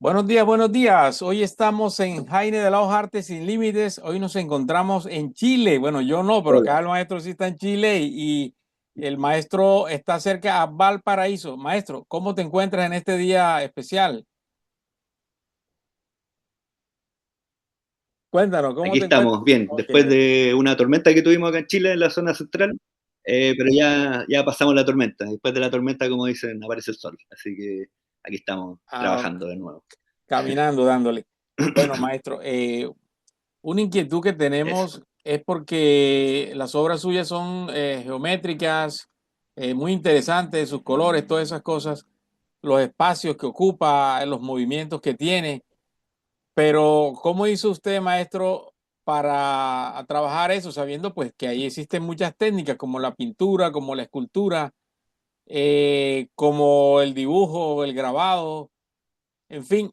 Buenos días, buenos días. Hoy estamos en Jaime de la Hoja Artes Sin Límites. Hoy nos encontramos en Chile. Bueno, yo no, pero Hola. acá el maestro sí está en Chile y el maestro está cerca a Valparaíso. Maestro, ¿cómo te encuentras en este día especial? Cuéntanos, ¿cómo Aquí te encuentras? estamos, bien, Ok, después ok. de una tormenta que tuvimos acá en Chile, en la zona central, pero ya pasamos la tormenta. Después de la tormenta, como dicen, aparece el sol. Así que aquí estamos Ah, trabajando de nuevo. caminando, dándole. Bueno, maestro, una inquietud que Eso. tenemos es porque las obras suyas son geométricas, muy interesantes, sus colores, todas esas cosas, los espacios que ocupa, los movimientos que tiene. Pero, ¿cómo hizo usted, maestro, para trabajar eso, sabiendo pues que ahí existen muchas técnicas como la pintura, como la escultura, como el dibujo, el grabado, en fin?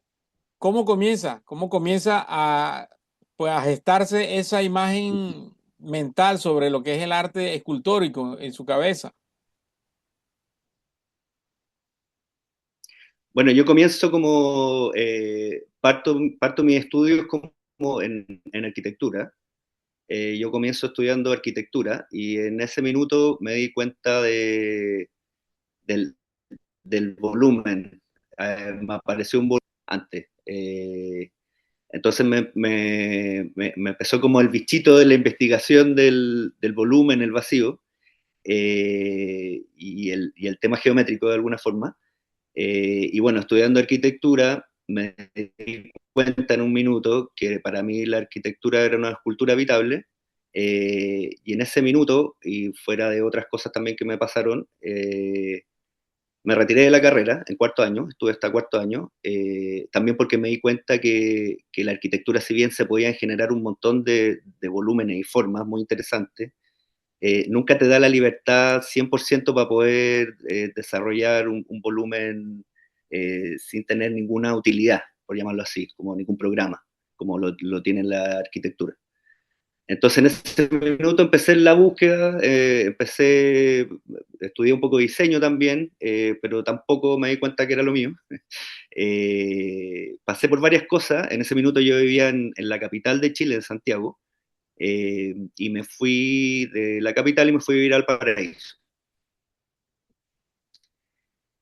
¿Cómo comienza? ¿Cómo comienza a, pues, a gestarse esa imagen mental sobre lo que es el arte escultórico en su cabeza? Bueno, yo comienzo como, parto mis estudios como en arquitectura. Yo comienzo estudiando arquitectura y en ese minuto me di cuenta del, del volumen. Me apareció un volumen antes. Entonces me empezó como el bichito de la investigación del volumen, el vacío, y el tema geométrico de alguna forma. Y bueno, estudiando arquitectura me di cuenta en un minuto que para mí la arquitectura era una escultura habitable. Y en ese minuto, y fuera de otras cosas también que me pasaron, me retiré de la carrera en cuarto año, estuve hasta cuarto año, también porque me di cuenta que la arquitectura, si bien se podían generar un montón de volúmenes y formas muy interesantes, nunca te da la libertad 100% para poder desarrollar un volumen sin tener ninguna utilidad, por llamarlo así, como ningún programa, como lo tiene la arquitectura. Entonces en ese minuto empecé en la búsqueda, estudié un poco de diseño también, pero tampoco me di cuenta que era lo mío. Pasé por varias cosas, en ese minuto yo vivía en la capital de Chile, en Santiago, y me fui de la capital y me fui a vivir al Paraíso.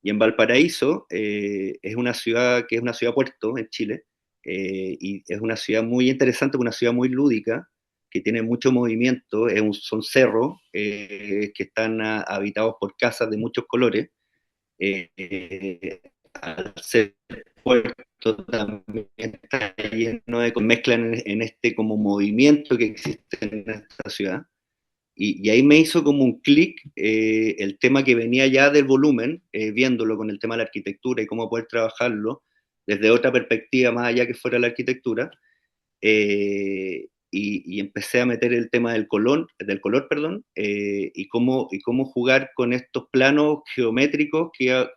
Y en Valparaíso es una ciudad que es una ciudad puerto en Chile, y es una ciudad muy interesante, una ciudad muy lúdica, que tiene mucho movimiento, son cerros que están habitados por casas de muchos colores. Al ser puerto también está lleno de mezclan en este como movimiento que existe en esta ciudad. Y ahí me hizo como un clic el tema que venía ya del volumen, viéndolo con el tema de la arquitectura y cómo poder trabajarlo desde otra perspectiva más allá que fuera la arquitectura. Y empecé a meter el tema del color, perdón, y cómo jugar con estos planos geométricos que iba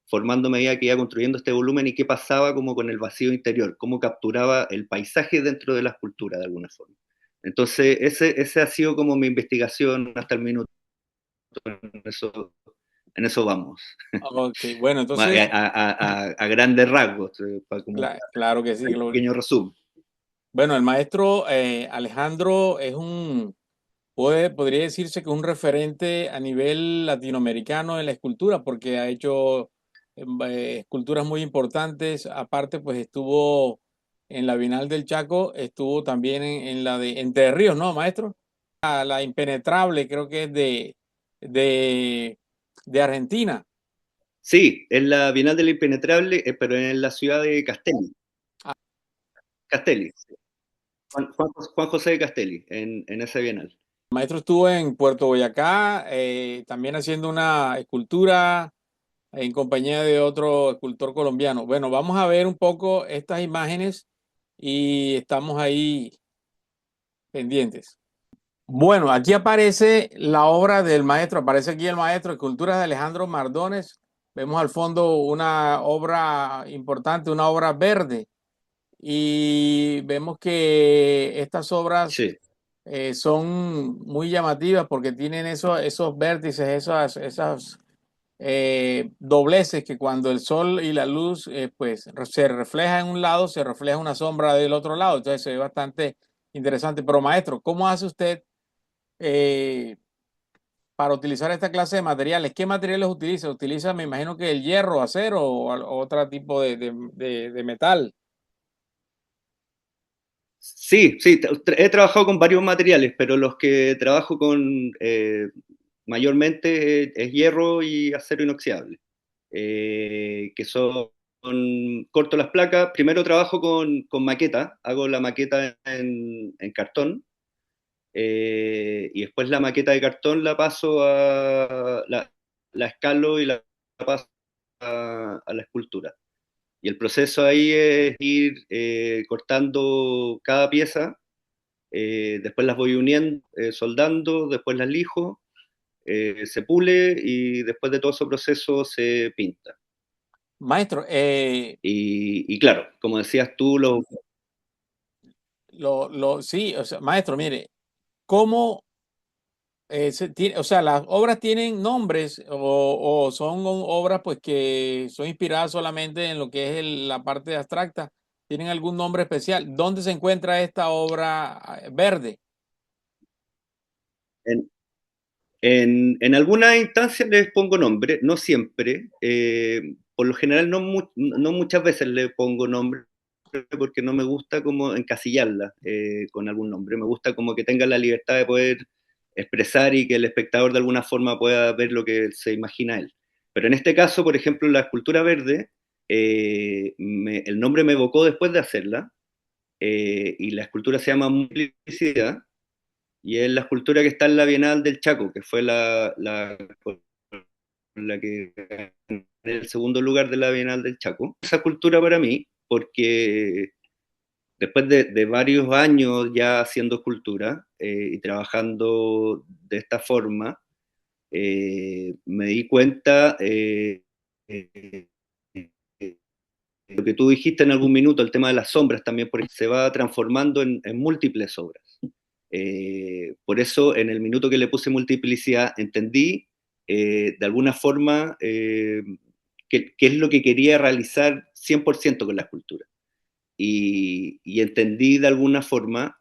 formando a medida que iba construyendo este volumen y qué pasaba como con el vacío interior, cómo capturaba el paisaje dentro de la escultura de alguna forma. Entonces, ese ha sido como mi investigación hasta el minuto. En eso vamos. Ok, bueno, A, entonces, a grandes rasgos, para como claro que sí. un pequeño resumen. Bueno, el maestro Alejandro es podría decirse que un referente a nivel latinoamericano en la escultura, porque ha hecho esculturas muy importantes. Aparte, pues estuvo en la Bienal del Chaco, estuvo también en la de Entre Ríos, ¿no, maestro? La Impenetrable, creo que es de, de Argentina. Sí, es la Bienal del Impenetrable, pero en la ciudad de Castelli. Ah, Castelli. Sí. Juan José de Castelli, en esa Bienal. el maestro estuvo en Puerto Boyacá, también haciendo una escultura en compañía de otro escultor colombiano. Bueno, vamos a ver un poco estas imágenes y estamos ahí pendientes. Bueno, aquí aparece la obra del maestro, aparece aquí el maestro, esculturas de Alejandro Mardones. Vemos al fondo una obra importante, una obra verde. Y vemos que estas obras Sí. son muy llamativas porque tienen esos vértices, esas dobleces que cuando el sol y la luz pues se refleja en un lado, se refleja una sombra del otro lado. Entonces se ve bastante interesante. Pero maestro, ¿cómo hace usted eh, para utilizar esta clase de materiales? ¿Qué materiales utiliza? ¿Utiliza, me imagino que el hierro, acero o otro tipo de metal? Sí, sí, he trabajado con varios materiales, pero los que trabajo con mayormente es hierro y acero inoxidable, que son, corto las placas. Primero trabajo con maqueta, hago la maqueta en cartón, y después la maqueta de cartón la paso la escalo y la paso a la escultura. Y el proceso ahí es ir cortando cada pieza, después las voy uniendo, soldando, después las lijo, se pule y después de todo ese proceso se pinta. Maestro, Y claro, como decías tú, sí, o sea, maestro, mire, ¿cómo o sea, las obras tienen nombres o son obras pues que son inspiradas solamente en lo que es la parte abstracta? ¿Tienen algún nombre especial? ¿Dónde se encuentra esta obra verde? en, en algunas instancias les pongo nombre, no siempre. Por lo general no muchas veces le pongo nombre porque no me gusta como encasillarla con algún nombre. Me gusta como que tenga la libertad de poder expresar y que el espectador de alguna forma pueda ver lo que se imagina él. Pero en este caso, por ejemplo, la escultura verde, el nombre me evocó después de hacerla, y la escultura se llama Multiplicidad, y es la escultura que está en la Bienal del Chaco, que fue la que ganó el segundo lugar de la Bienal del Chaco. Esa escultura para mí, porque después de varios años ya haciendo escultura y trabajando de esta forma, me di cuenta, eh, lo que tú dijiste en algún minuto, el tema de las sombras también, porque se va transformando en múltiples obras. Por eso, en el minuto que le puse multiplicidad, entendí de alguna forma qué es lo que quería realizar 100% con la escultura. Y entendí de alguna forma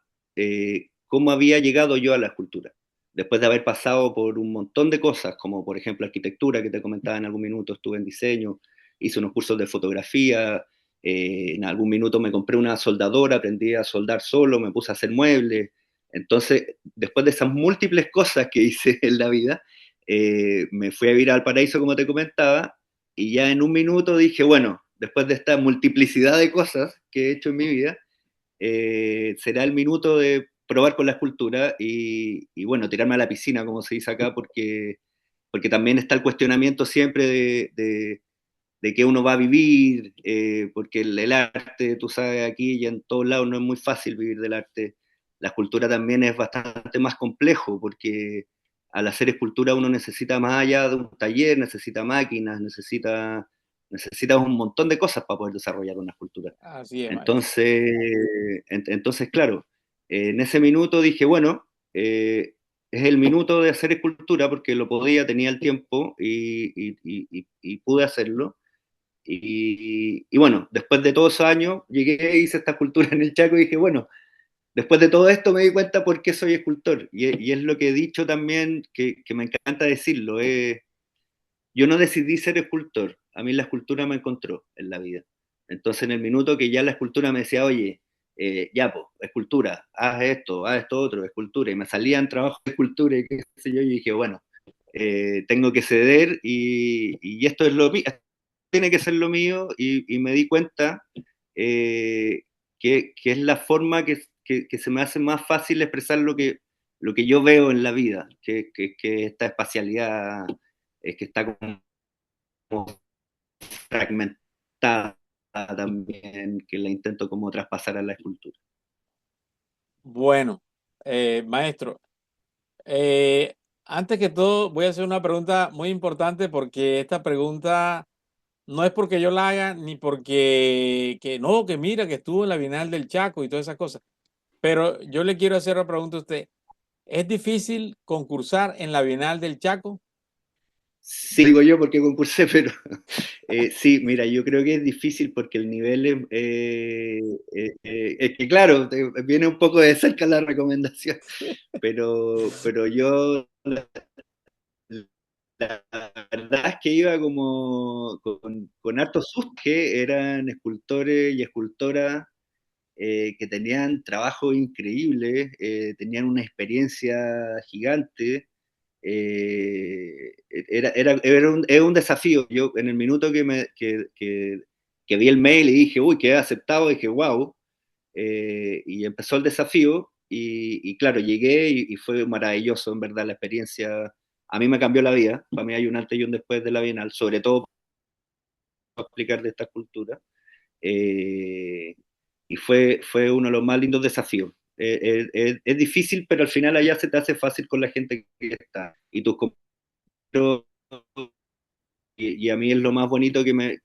cómo había llegado yo a la escultura. Después de haber pasado por un montón de cosas, como por ejemplo arquitectura, que te comentaba en algún minuto, estuve en diseño, hice unos cursos de fotografía, en algún minuto me compré una soldadora, aprendí a soldar solo, me puse a hacer muebles. Entonces, después de esas múltiples cosas que hice en la vida, me fui a vivir al paraíso, como te comentaba, y ya en un minuto dije, bueno, después de esta multiplicidad de cosas que he hecho en mi vida, será el minuto de probar con la escultura y bueno, tirarme a la piscina, como se dice acá, porque también está el cuestionamiento siempre de qué uno va a vivir, porque el arte, tú sabes, aquí y en todos lados no es muy fácil vivir del arte. La escultura también es bastante más complejo, porque al hacer escultura uno necesita más allá de un taller, necesita máquinas, necesita un montón de cosas para poder desarrollar una escultura. Así es, maestro. Entonces, entonces claro, en ese minuto dije, bueno, es el minuto de hacer escultura porque lo podía, tenía el tiempo y pude hacerlo. Y bueno, después de todos esos años, llegué, hice esta escultura en el Chaco y dije, bueno, después de todo esto me di cuenta por qué soy escultor. Y es lo que he dicho también, que me encanta decirlo. Yo no decidí ser escultor, a mí la escultura me encontró en la vida. Entonces, en el minuto que ya la escultura me decía, oye, ya, pues, escultura, haz esto otro, escultura, y me salían trabajos de escultura y qué sé yo, y dije, bueno, tengo que ceder y esto es lo mío, tiene que ser lo mío, y me di cuenta eh, que es la forma que se me hace más fácil expresar lo que yo veo en la vida, que esta espacialidad que está como fragmentada también, que la intento como traspasar a la escultura. Bueno, maestro, eh, antes que todo voy a hacer una pregunta muy importante porque esta pregunta no es porque yo la haga ni porque que no, que mira que estuvo en la Bienal del Chaco y todas esas cosas. Pero yo le quiero hacer la pregunta a usted. ¿Es difícil concursar en la Bienal del Chaco? Sí, digo yo porque concursé, pero sí, mira, yo creo que es difícil porque el nivel es que, claro, viene un poco de cerca la recomendación, pero yo la verdad es que iba como con hartos sustos, que eran escultores y escultoras que tenían trabajo increíble, tenían una experiencia gigante. Era un desafío. Yo en el minuto que vi el mail y dije, uy, quedé aceptado, dije, wow, y empezó el desafío y claro, llegué y fue maravilloso, en verdad, la experiencia. A mí me cambió la vida, para mí hay un antes y un después de la Bienal, sobre todo para explicar de esta cultura. Eh, y fue uno de los más lindos desafíos. Es difícil, pero al final allá se te hace fácil con la gente que está. Y tus compañeros, y a mí es lo más bonito que me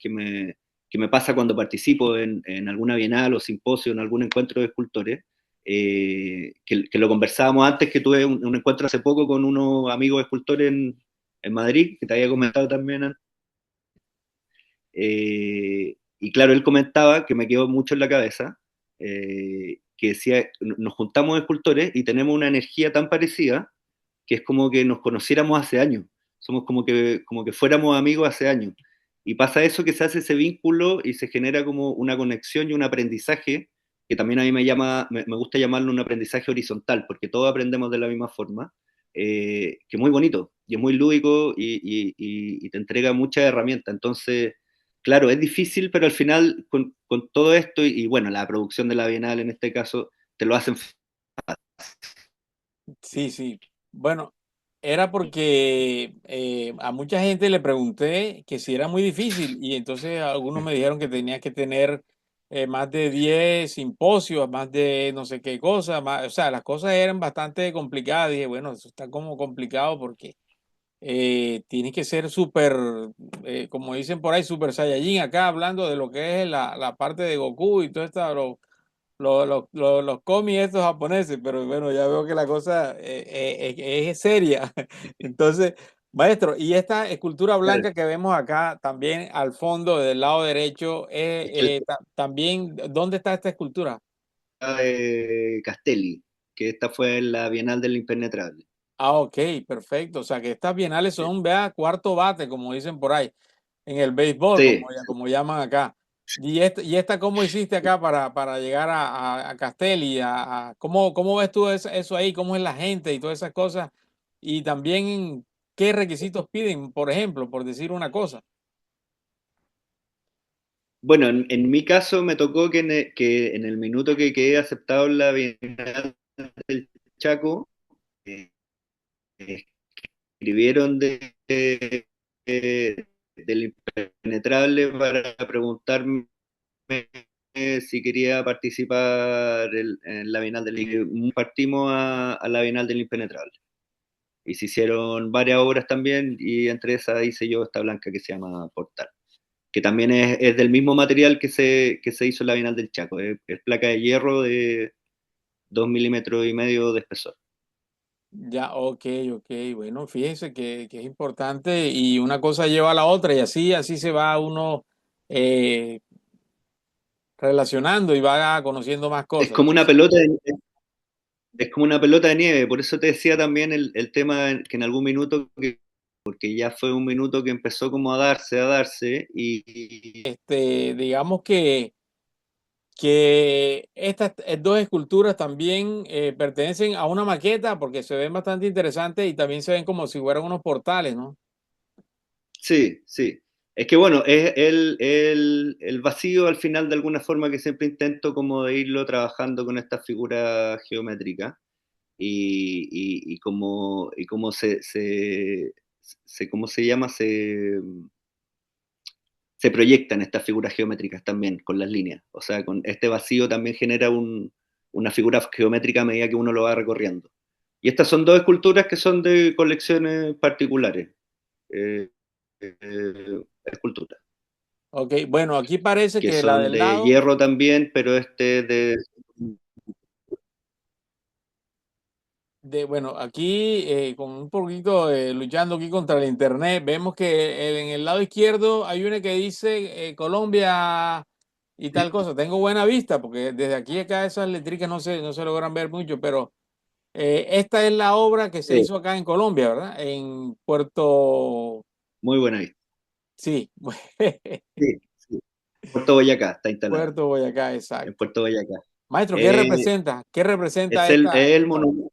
pasa cuando participo en alguna bienal o simposio, en algún encuentro de escultores, que lo conversábamos antes, que tuve un encuentro hace poco con unos amigos escultores en Madrid, que te había comentado también antes. Y claro, él comentaba, que me quedó mucho en la cabeza, que decía, nos juntamos escultores y tenemos una energía tan parecida que es como que nos conociéramos hace años, somos como que fuéramos amigos hace años. Y pasa eso, que se hace ese vínculo y se genera como una conexión y un aprendizaje, que también a mí me gusta llamarlo un aprendizaje horizontal, porque todos aprendemos de la misma forma, que es muy bonito y es muy lúdico y te entrega muchas herramientas. Entonces, claro, es difícil, pero al final con todo esto bueno, la producción de la Bienal en este caso, te lo hacen. Sí, sí. Bueno, era porque a mucha gente le pregunté que si era muy difícil y entonces algunos me dijeron que tenía que tener más de 10 simposios, más de no sé qué cosa, o sea, las cosas eran bastante complicadas. Dije, bueno, eso está como complicado porque tienes que ser súper, como dicen por ahí, súper Saiyajin, acá hablando de lo que es la parte de Goku y todo esto, los cómics estos japoneses, pero bueno, ya veo que la cosa es seria. Entonces, maestro, y esta escultura blanca que vemos acá también al fondo del lado derecho, también, ¿dónde está esta escultura? Castelli, que esta fue la Bienal del Impenetrable. Ah, ok, perfecto. O sea que estas bienales Sí, son, vea, cuarto bate, como dicen por ahí, en el béisbol, sí. como llaman acá. Y esta cómo hiciste acá para llegar a Castelli? ¿Cómo ves tú eso ahí? ¿Cómo es la gente y todas esas cosas? Y también, ¿qué requisitos piden, por ejemplo, por decir una cosa? Bueno, en mi caso me tocó que en el minuto que quedé aceptado en la Bienal del Chaco, eh, escribieron del Impenetrable para preguntarme si quería participar en la Bienal del Impenetrable. Partimos a la Bienal del Impenetrable. Y se hicieron varias obras también, y entre esas hice yo esta blanca que se llama Portal, que también es del mismo material que se hizo en la Bienal del Chaco, es placa de hierro de 2,5 milímetros de espesor. Ya, ok, ok. Bueno, fíjese que es importante y una cosa lleva a la otra y así se va uno eh, relacionando y va conociendo más Es cosas. como una pelota de, es como una pelota de nieve, por eso te decía también el tema que en algún minuto, porque ya fue un minuto que empezó como a darse, Digamos que estas dos esculturas también pertenecen a una maqueta porque se ven bastante interesantes y también se ven como si fueran unos portales, ¿no? sí, sí. Es que bueno, es el vacío al final de alguna forma que siempre intento como de irlo trabajando con estas figuras geométricas y como ¿cómo se llama? Se proyectan estas figuras geométricas también con las líneas. O sea, con este vacío también genera una figura geométrica a medida que uno lo va recorriendo. Y estas son dos esculturas que son de colecciones particulares. Eh, esculturas, Ok, bueno, aquí parece que que la son del de lado, hierro también, pero este de... bueno, aquí con un poquito luchando aquí contra el internet, vemos que en el lado izquierdo hay una que dice Colombia y tal cosa. Tengo buena vista porque desde aquí acá esas letricas no se logran ver mucho, pero esta es la obra que se Sí, hizo acá en Colombia, ¿verdad? En Puerto, muy buena vista. sí, Sí, sí. Puerto Boyacá está instalada, Puerto Boyacá, en exacto. Puerto Boyacá. Maestro, ¿qué Eh, representa? ¿Qué representa es esta, el esta obra?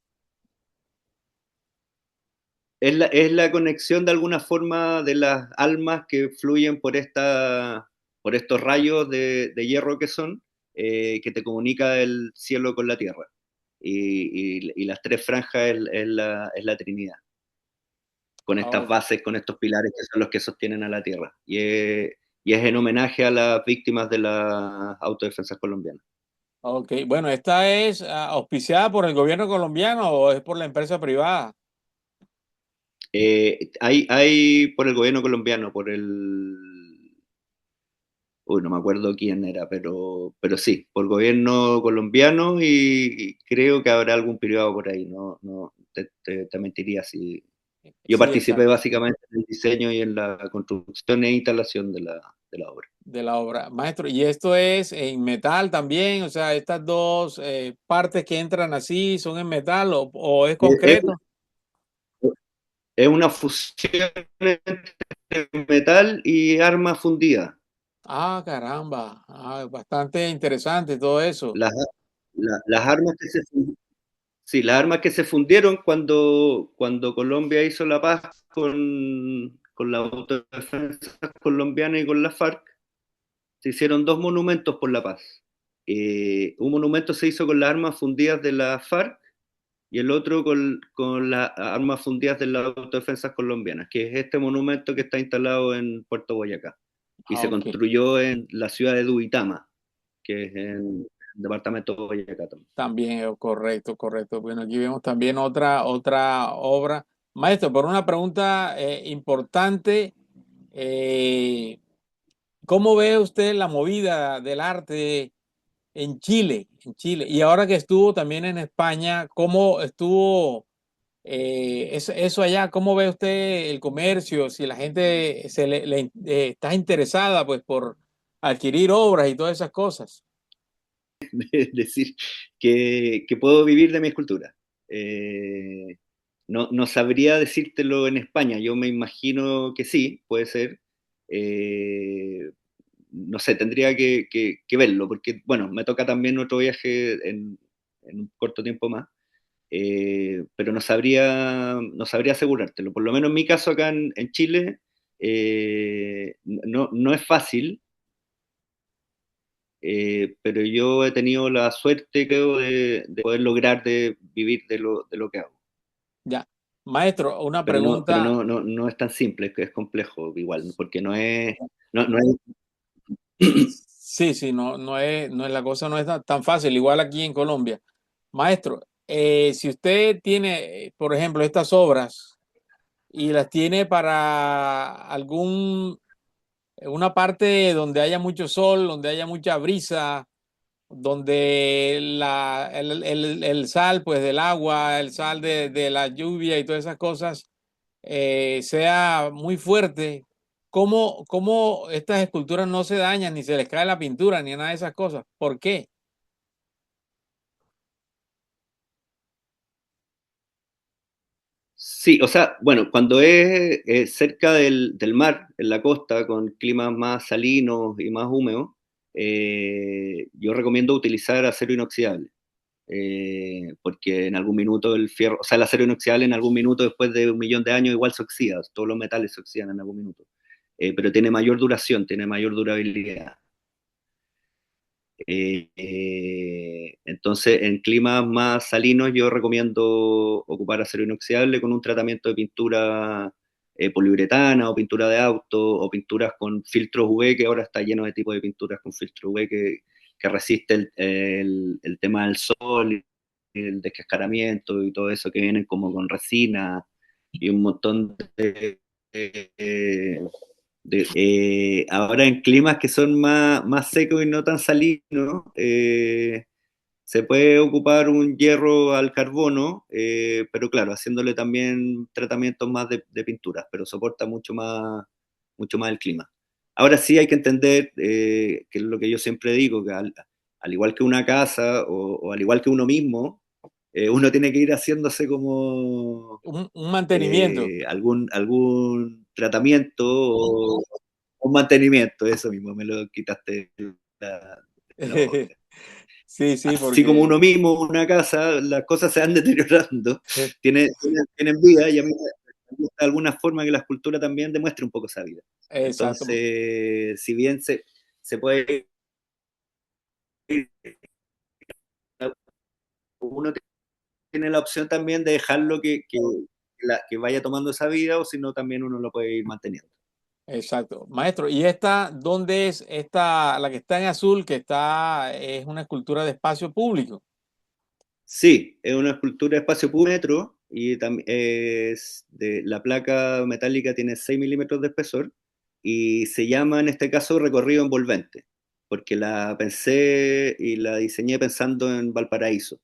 es la conexión de alguna forma de las almas que fluyen por estos rayos de hierro que son, que te comunica el cielo con la tierra. Y las tres franjas es la Trinidad, con estas Oh, bases, con estos pilares que son los que sostienen a la tierra. Y es en homenaje a las víctimas de las autodefensas colombianas. ok, bueno, ¿esta es auspiciada por el gobierno colombiano o es por la empresa privada? Hay por el gobierno colombiano, uy, no me acuerdo quién era, pero sí, por gobierno colombiano y creo que habrá algún privado por ahí, no, no te mentiría si... Yo Sí, participé exacto, básicamente en el diseño y en la construcción e instalación de la obra. de la obra. Maestro, ¿y esto es en metal también? O sea, estas dos partes que entran así son en metal o es Es, concreto. es una fusión entre metal y arma fundida. Ah, caramba, bastante interesante todo eso. Las, las armas que sí, las armas que se fundieron cuando Colombia hizo la paz con la autodefensa colombiana y con la FARC, se hicieron dos monumentos por la paz. Un monumento se hizo con las armas fundidas de la FARC y el otro con las armas fundidas de las autodefensas colombianas, que es este monumento que está instalado en Puerto Boyacá. Y Ah, se ok, construyó en la ciudad de Duitama, que es en el departamento de Boyacá también. también, correcto, correcto. Bueno, aquí vemos también otra obra. Maestro, por una pregunta importante. eh, ¿Cómo ve usted la movida del arte en Chile? En Chile. Y ahora que estuvo también en España, ¿cómo estuvo eso allá? ¿Cómo ve usted el comercio? Si la gente está interesada pues por adquirir obras y todas esas cosas. Es decir, que puedo vivir de mi escultura. No, no sabría decírtelo en España, yo me imagino que sí, puede ser. Eh, no sé, tendría que verlo, porque bueno, me toca también otro viaje en un corto tiempo más, pero no sabría asegurártelo. Por lo menos en mi caso acá en Chile, no, no es fácil, pero yo he tenido la suerte, creo, de poder lograr de vivir de lo que hago. Ya. Maestro, una Pero pregunta. no, no, no es tan simple, es complejo igual, porque no es, Sí, sí, no es la cosa, no es tan fácil, igual aquí en Colombia. Maestro, si usted tiene, por ejemplo, estas obras y las tiene para una parte donde haya mucho sol, donde haya mucha brisa, donde el sal, pues del agua, el sal de la lluvia y todas esas cosas sea muy fuerte, ¿cómo estas esculturas no se dañan, ni se les cae la pintura, ni nada de esas cosas? ¿Por qué? sí, o sea, bueno, cuando es cerca del mar, en la costa, con climas más salinos y más húmedos, yo recomiendo utilizar acero inoxidable. Porque en algún minuto el fierro, o sea, el acero inoxidable en algún minuto después de un millón de años igual se oxida, todos los metales se oxidan en algún minuto. Pero tiene mayor duración, tiene mayor durabilidad. Entonces, en climas más salinos yo recomiendo ocupar acero inoxidable con un tratamiento de pintura poliuretana o pintura de auto o pinturas con filtros UV, que ahora está lleno de tipos de pinturas con filtro UV que resiste el tema del sol, el descascaramiento y todo eso que vienen como con resina y un montón de, ahora en climas que son más secos y no tan salinos, Se puede ocupar un hierro al carbono, pero claro, haciéndole también tratamientos más de pinturas, pero soporta mucho más el clima. Ahora sí hay que entender, que es lo que yo siempre digo, que al igual que una casa o al igual que uno mismo, uno tiene que ir haciéndose como Un mantenimiento. algún tratamiento o un mantenimiento, eso mismo, me lo quitaste de la boca. Sí, sí, Así como porque uno mismo, una casa, las cosas se van deteriorando, tienen vida y a mí me gusta de alguna forma que la escultura también demuestre un poco esa vida. exacto, Entonces, si bien se puede ir, uno tiene la opción también de dejarlo que vaya tomando esa vida o si no, también uno lo puede ir manteniendo. exacto. Maestro, ¿y esta dónde es esta, la que está en azul, que está, es una escultura de espacio público? Sí, es una escultura de espacio metro y la placa metálica tiene 6 milímetros de espesor y se llama en este caso recorrido envolvente, porque la pensé y la diseñé pensando en Valparaíso,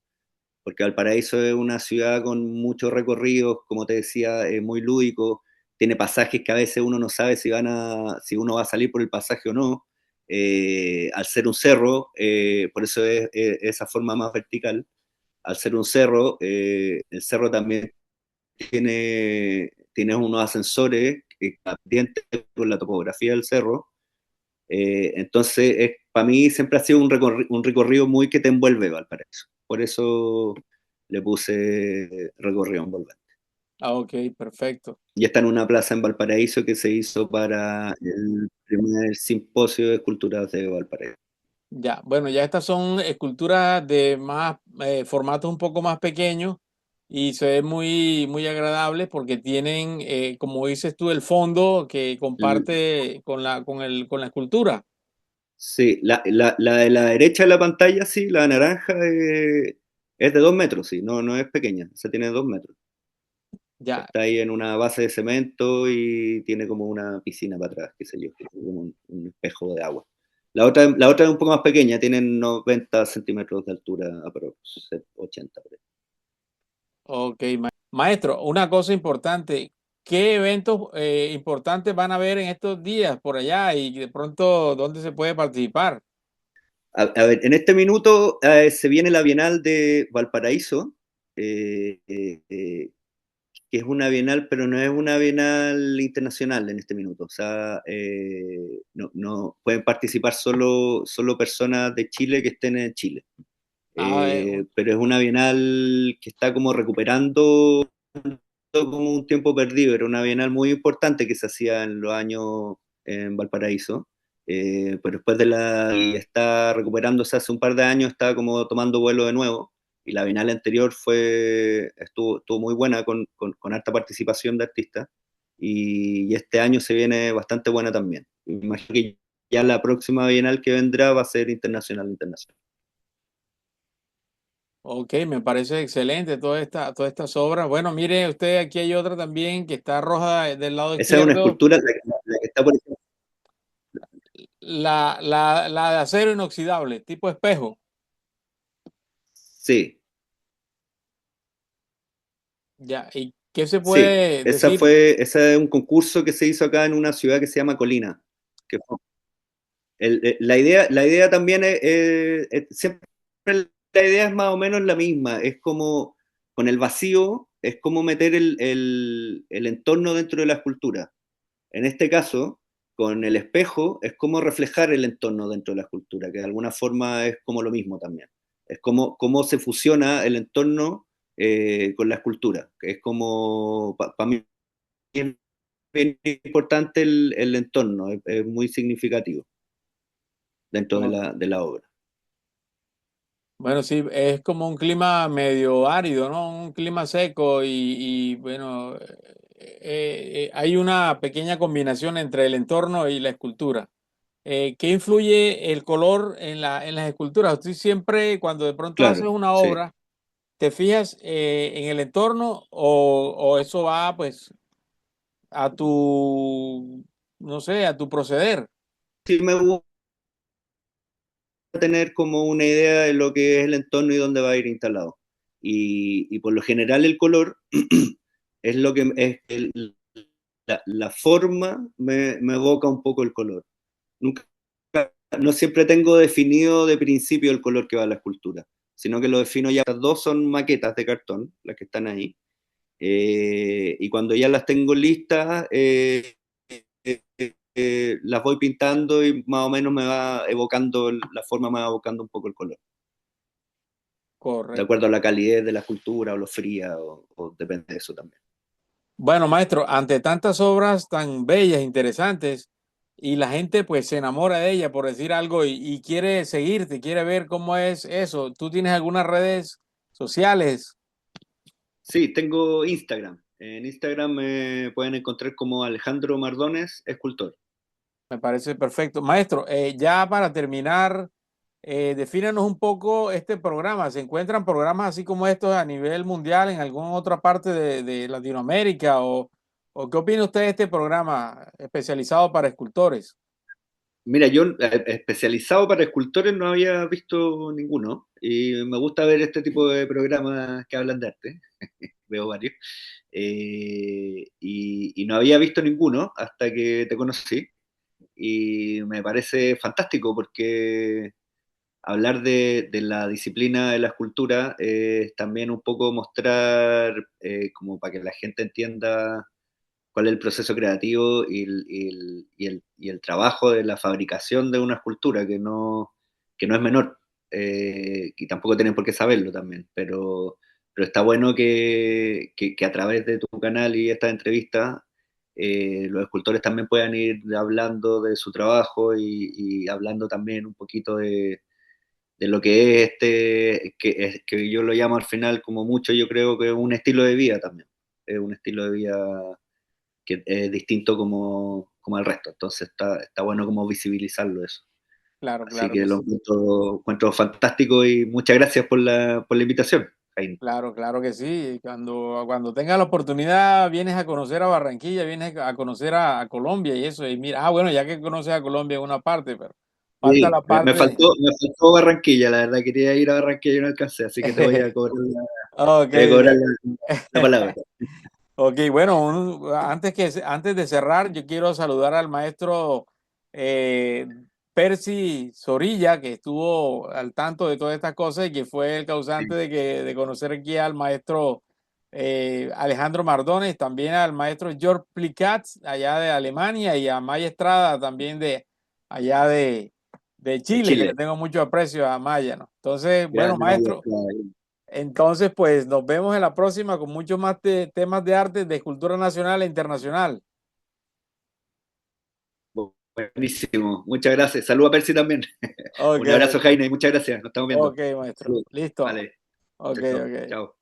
porque Valparaíso es una ciudad con muchos recorridos, como te decía, muy lúdico, tiene pasajes que a veces uno no sabe si uno va a salir por el pasaje o no, al ser un cerro, por eso es esa forma más vertical al ser un cerro, el cerro también tiene unos ascensores que ambientes con la topografía del cerro. Entonces, para mí siempre ha sido un recorrido muy que te envuelve Valparaíso. Por eso le puse recorrido envolvente. Ah, ok, perfecto. Y está en una plaza en Valparaíso que se hizo para el primer simposio de esculturas de Valparaíso. Ya, bueno, ya estas son esculturas de más formatos un poco más pequeños y se ven muy, muy agradables porque tienen, como dices tú, el fondo que comparte con con la escultura. Sí, la de la derecha de la pantalla, sí, la naranja es de 2 metros, sí, no es pequeña, se tiene 2 metros. Ya, Está ahí en una base de cemento y tiene como una piscina para atrás, qué sé yo, como un espejo de agua. La otra es un poco más pequeña, tiene 90 centímetros de altura, aproximadamente 80 por ahí. ok. Maestro, una cosa importante, ¿qué eventos importantes van a haber en estos días por allá y de pronto dónde se puede participar? A ver, en este minuto se viene la Bienal de Valparaíso, eh, eh, eh, que es una bienal, pero no es una bienal internacional en este minuto. O sea, no pueden participar solo personas de Chile que estén en Chile. Ah, Pero es una bienal que está como recuperando como un tiempo perdido. Era una bienal muy importante que se hacía en los años en Valparaíso. Pero después y está recuperándose hace un par de años, está como tomando vuelo de nuevo. Y la bienal anterior estuvo muy buena con harta participación de artistas. Y este año se viene bastante buena también. Imagino que ya la próxima bienal que vendrá va a ser internacional. ok, me parece excelente todas estas obras. Bueno, mire usted, aquí hay otra también que está roja del lado Esa es una izquierdo, escultura, la que está por ejemplo. la de acero inoxidable, tipo espejo. Sí, Ya, ¿y qué se sí. puede decir? Esa es un concurso que se hizo acá en una ciudad que se llama Colina. Que la idea también siempre la idea es más o menos la misma. Es como con el vacío, es como meter el entorno dentro de la escultura. En este caso, con el espejo, es como reflejar el entorno dentro de la escultura, que de alguna forma es como lo mismo también. Es como cómo se fusiona el entorno con la escultura, que es como, para mí es bien importante el entorno, es muy significativo dentro de Oh, la obra. bueno, sí, es como un clima medio árido, ¿no? Un clima seco bueno, hay una pequeña combinación entre el entorno y la escultura. ¿Qué influye el color en en las esculturas? Tú siempre, cuando de pronto haces Claro, una sí. obra, ¿te fijas en el entorno o eso va pues a tu, no sé, a tu proceder? Sí me gusta tener como una idea de lo que es el entorno y dónde va a ir instalado. Y por lo general el color es lo que es la forma me evoca un poco el color. Nunca, no siempre tengo definido de principio el color que va a la escultura, sino que lo defino ya. Las dos son maquetas de cartón, las que están ahí. Y cuando ya las tengo listas, las voy pintando y más o menos me va evocando, la forma me va evocando un poco el color, de Correcto. acuerdo a la calidez de la escultura o lo fría, o depende de eso también. Bueno, maestro, ante tantas obras tan bellas, interesantes, y la gente pues se enamora de ella, por decir algo, y quiere seguirte, quiere ver cómo es eso. ¿Tú tienes algunas redes sociales? Sí, tengo Instagram. En Instagram me pueden encontrar como Alejandro Mardones, escultor. Me parece perfecto. Maestro, ya para terminar, defínanos un poco este programa. ¿Se encuentran programas así como estos a nivel mundial en alguna otra parte de Latinoamérica? ¿O qué opina usted de este programa especializado para escultores? Mira, yo especializado para escultores no había visto ninguno y me gusta ver este tipo de programas que hablan de arte, veo varios, y no había visto ninguno hasta que te conocí y me parece fantástico porque hablar de la disciplina de la escultura es también un poco mostrar, como para que la gente entienda cuál es el proceso creativo y el trabajo de la fabricación de una escultura, que no es menor, y tampoco tienen por qué saberlo también, pero está bueno que a través de tu canal y esta entrevista, los escultores también puedan ir hablando de su trabajo y hablando también un poquito de lo que es que yo lo llamo al final como mucho, yo creo que es un estilo de vida también, es un estilo de vida que es distinto como el resto. Entonces está bueno como visibilizarlo eso. Claro, Así claro que que lo sí. encuentro fantástico y muchas gracias por la invitación, Jaime. Claro, claro que sí. Cuando tengas la oportunidad, vienes a conocer a Barranquilla, vienes a conocer a Colombia y eso. Y mira, bueno, ya que conoces a Colombia en una parte, pero falta la Sí, me parte. faltó Barranquilla, la verdad, quería ir a Barranquilla y no alcancé, así que te voy a cobrar Ok, te voy a cobrar la palabra. ok, bueno, antes de cerrar, yo quiero saludar al maestro eh, Percy Zorilla, que estuvo al tanto de todas estas cosas y que fue el causante de conocer aquí al maestro Alejandro Mardones, también al maestro George Plicat, allá de Alemania, y a Maya Estrada, también de allá de De Chile, que le Chile, tengo mucho aprecio a Maya, ¿no? Entonces, bueno, grande Maya maestro. Estrada. Entonces, pues nos vemos en la próxima con muchos más temas de arte, de cultura nacional e internacional. Buenísimo, muchas gracias. Saludos a Percy también. Ok, Un abrazo, Jaime, muchas gracias. Nos estamos viendo. ok, maestro. Saludos. Listo. Vale, Ok, chao, chao. ok. Chao.